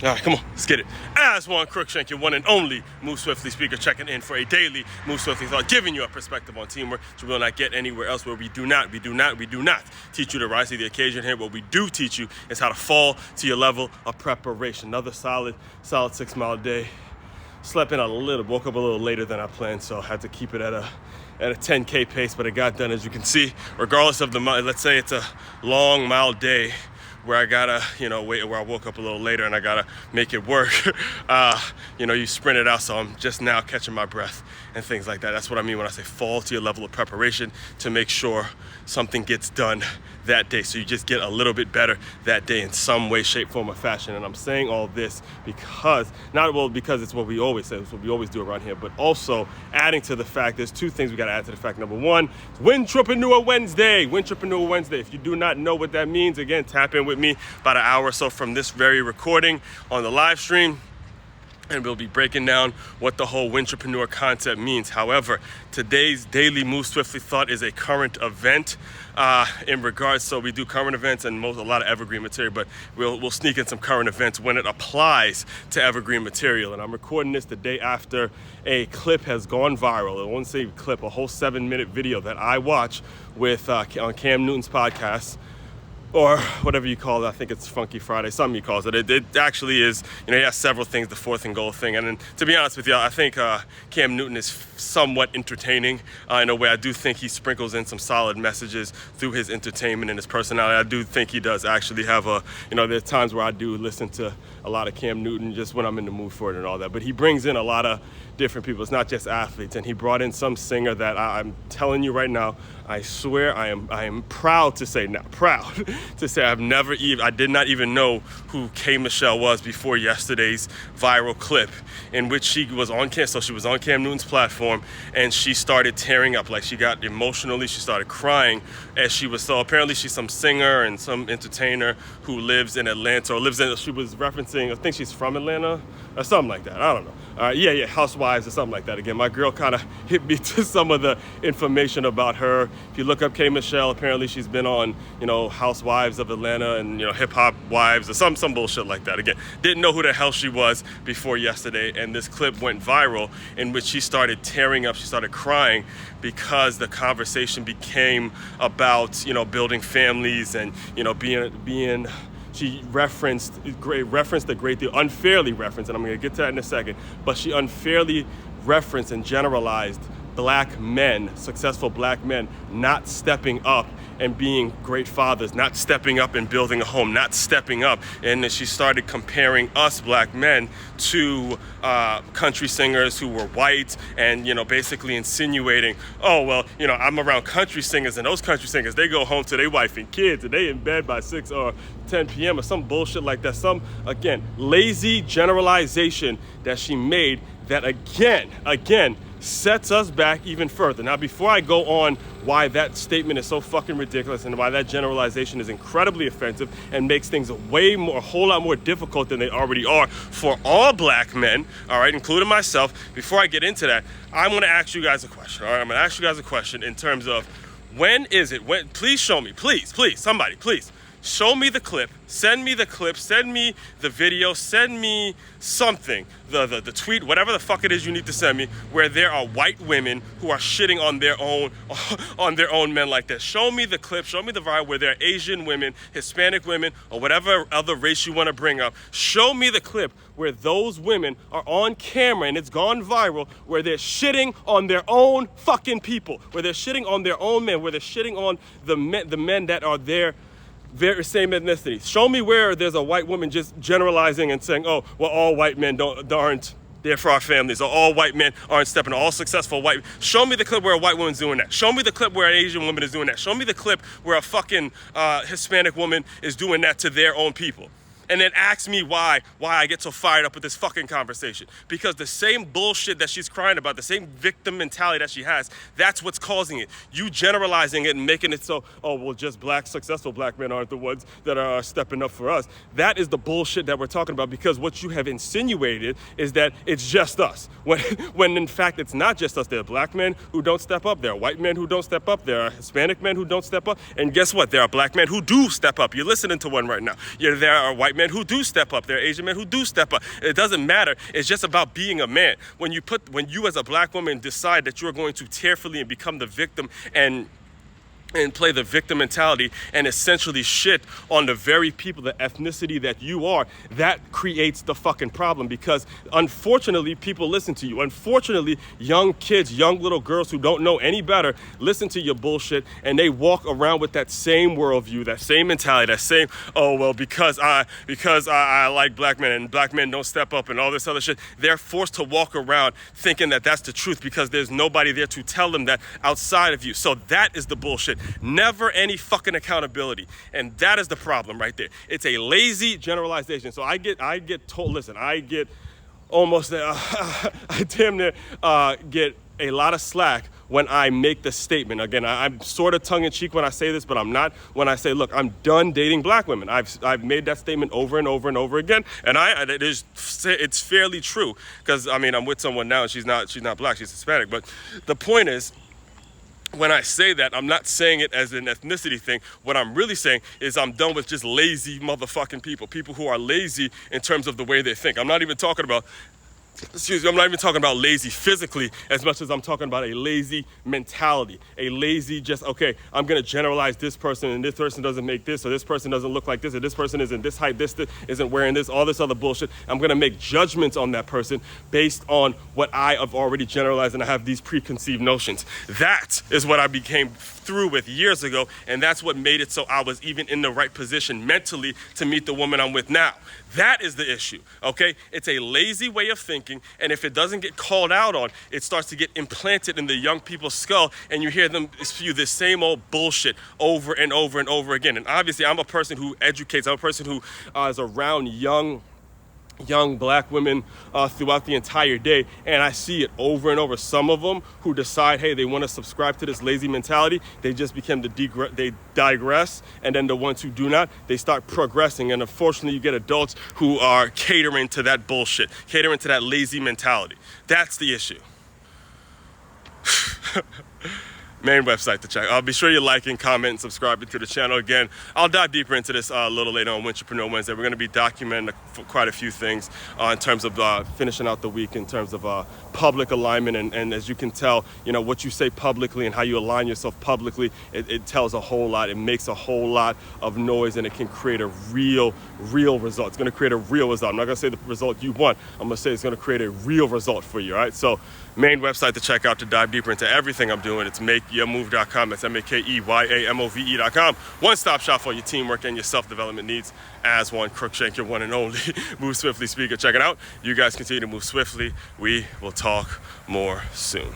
All right, come on, let's get it. As Juan Crookshank, your one and only Move Swiftly speaker, checking in for a daily Move Swiftly thought, giving you a perspective on teamwork which you will not get anywhere else, where we do not teach you to rise to the occasion here. What we do teach you is how to fall to your level of preparation. Another solid 6 mile day. Slept in woke up a little later than I planned, so I had to keep it at a 10K pace, but it got done, as you can see. Regardless of the mile, let's say it's a long mile day where I gotta, wait, where I woke up a little later and I gotta make it work. You sprint it out, so I'm just now catching my breath and things like that. That's what I mean when I say fall to your level of preparation, to make sure something gets done that day. So you just get a little bit better that day in some way, shape, form, or fashion. And I'm saying all this because it's what we always say, it's what we always do around here, but also adding to the fact, there's two things we gotta add to the fact. Number one, Wintrepreneur Wednesday. Wintrepreneur Wednesday. If you do not know what that means, again, tap in with me about an hour or so from this very recording on the live stream, and we'll be breaking down what the whole Wintrepreneur concept means. However, today's daily Move Swiftly thought is a current event in regards, so we do current events and a lot of evergreen material, but we'll sneak in some current events when it applies to evergreen material. And I'm recording this the day after a clip has gone viral. I won't say clip, a whole 7-minute video that I watch with on Cam Newton's podcast, or whatever you call it. I think it's Funky Friday, something he calls it. It actually is, he has several things, the fourth and goal thing. And then, to be honest with you, I think Cam Newton is somewhat entertaining in a way. I do think he sprinkles in some solid messages through his entertainment and his personality. I do think he does actually have there's times where I do listen to a lot of Cam Newton just when I'm in the mood for it and all that. But he brings in a lot of different people. It's not just athletes. And he brought in some singer that I'm telling you right now, I swear I am proud to say I did not even know who K. Michelle was before yesterday's viral clip, in which she was on Cam Newton's platform, and she started tearing up. Like, she got emotionally, she started crying as she was. So apparently she's some singer and some entertainer who lives in Atlanta, she was referencing, I think she's from Atlanta or something like that. I don't know. Housewives or something like that. Again, my girl kind of hit me to some of the information about her. If you look up K. Michelle, apparently she's been on, Housewives of Atlanta and, Hip Hop Wives or some bullshit like that. Again, didn't know who the hell she was before yesterday, and this clip went viral in which she started tearing up, she started crying because the conversation became about, building families and, being she referenced a great deal, unfairly referenced, and I'm going to get to that in a second, but she unfairly referenced and generalized black men, successful black men, not stepping up and being great fathers, not stepping up and building a home, not stepping up. And then she started comparing us black men to country singers who were white, and, basically insinuating, I'm around country singers, and those country singers, they go home to their wife and kids, and they in bed by 6 or 10 p.m. or some bullshit like that. Some, again, lazy generalization that she made that, again, sets us back even further. Now, before I go on why that statement is so fucking ridiculous and why that generalization is incredibly offensive and makes things a whole lot more difficult than they already are for all black men, all right, including myself, before I get into that, I'm going to ask you guys a question, all right? I'm going to ask you guys a question in terms of, please show me, please, somebody, please. Show me the clip, send me the video, send me something, the tweet, whatever the fuck it is you need to send me, where there are white women who are shitting on their own men like that. Show me the clip, show me the vibe where there are Asian women, Hispanic women, or whatever other race you want to bring up. Show me the clip where those women are on camera and it's gone viral, where they're shitting on their own fucking people, where they're shitting on their own men, where they're shitting on the men that are their very same ethnicity. Show me where there's a white woman just generalizing and saying, all white men aren't there for our families, or all white men aren't stepping, all successful white. Show me the clip where a white woman's doing that. Show me the clip where an Asian woman is doing that. Show me the clip where a fucking Hispanic woman is doing that to their own people. And then ask me why I get so fired up with this fucking conversation. Because the same bullshit that she's crying about, the same victim mentality that she has, that's what's causing it. You generalizing it and making it so, just successful black men aren't the ones that are stepping up for us. That is the bullshit that we're talking about, because what you have insinuated is that it's just us. When in fact it's not just us. There are black men who don't step up. There are white men who don't step up. There are Hispanic men who don't step up. And guess what? There are black men who do step up. You're listening to one right now. There are white men men who do step up. There are Asian men who do step up. It doesn't matter. It's just about being a man. When you as a black woman decide that you're going to tearfully and become the victim and play the victim mentality and essentially shit on the very people, the ethnicity that you are, that creates the fucking problem, because unfortunately people listen to you. Unfortunately, young kids, young little girls who don't know any better listen to your bullshit, and they walk around with that same worldview, that same mentality, that same, oh well, because I like black men and black men don't step up and all this other shit. They're forced to walk around thinking that that's the truth because there's nobody there to tell them that outside of you. So that is the bullshit. Never any fucking accountability. And that is the problem right there. It's a lazy generalization. So I get told, listen, I get almost, I damn near get a lot of slack when I make the statement. Again, I'm sort of tongue-in-cheek when I say this, but I'm not when I say, look, I'm done dating black women. I've made that statement over and over and over again, and it's fairly true, because I mean, I'm with someone now, and she's not black, she's Hispanic. But the point is, when I say that, I'm not saying it as an ethnicity thing. What I'm really saying is I'm done with just lazy motherfucking people who are lazy in terms of the way they think. I'm not even talking about lazy physically as much as I'm talking about a lazy mentality, a lazy just, okay, I'm going to generalize this person, and this person doesn't make this, or this person doesn't look like this, or this person isn't this height, this isn't wearing this, all this other bullshit. I'm going to make judgments on that person based on what I have already generalized, and I have these preconceived notions. That is what I became through with years ago, and that's what made it so I was even in the right position mentally to meet the woman I'm with now. That is the issue, okay? It's a lazy way of thinking, and if it doesn't get called out on, it starts to get implanted in the young people's skull, and you hear them spew this same old bullshit over and over and over again. And obviously, I'm a person who educates. I'm a person who is around young black women throughout the entire day, and I see it over and over. Some of them who decide, hey, they want to subscribe to this lazy mentality, they just become they digress, and then the ones who do not, they start progressing. And unfortunately, you get adults who are catering to that bullshit, catering to that lazy mentality. That's the issue. Main website to check. Be sure you like and comment and subscribe to the channel. Again, I'll dive deeper into this a little later on Wintrepreneur Wednesday. We're going to be documenting quite a few things in terms of finishing out the week, in terms of public alignment. And as you can tell, what you say publicly and how you align yourself publicly, it tells a whole lot. It makes a whole lot of noise, and it can create a real result. It's going to create a real result. I'm not going to say the result you want. I'm going to say it's going to create a real result for you, all right? So main website to check out to dive deeper into everything I'm doing. It's makeyourmove.com. That's MakeYamove.com. One-stop shop for your teamwork and your self-development needs. As one, Crookshank, your one and only Move Swiftly speaker. Check it out. You guys continue to move swiftly. We will talk more soon.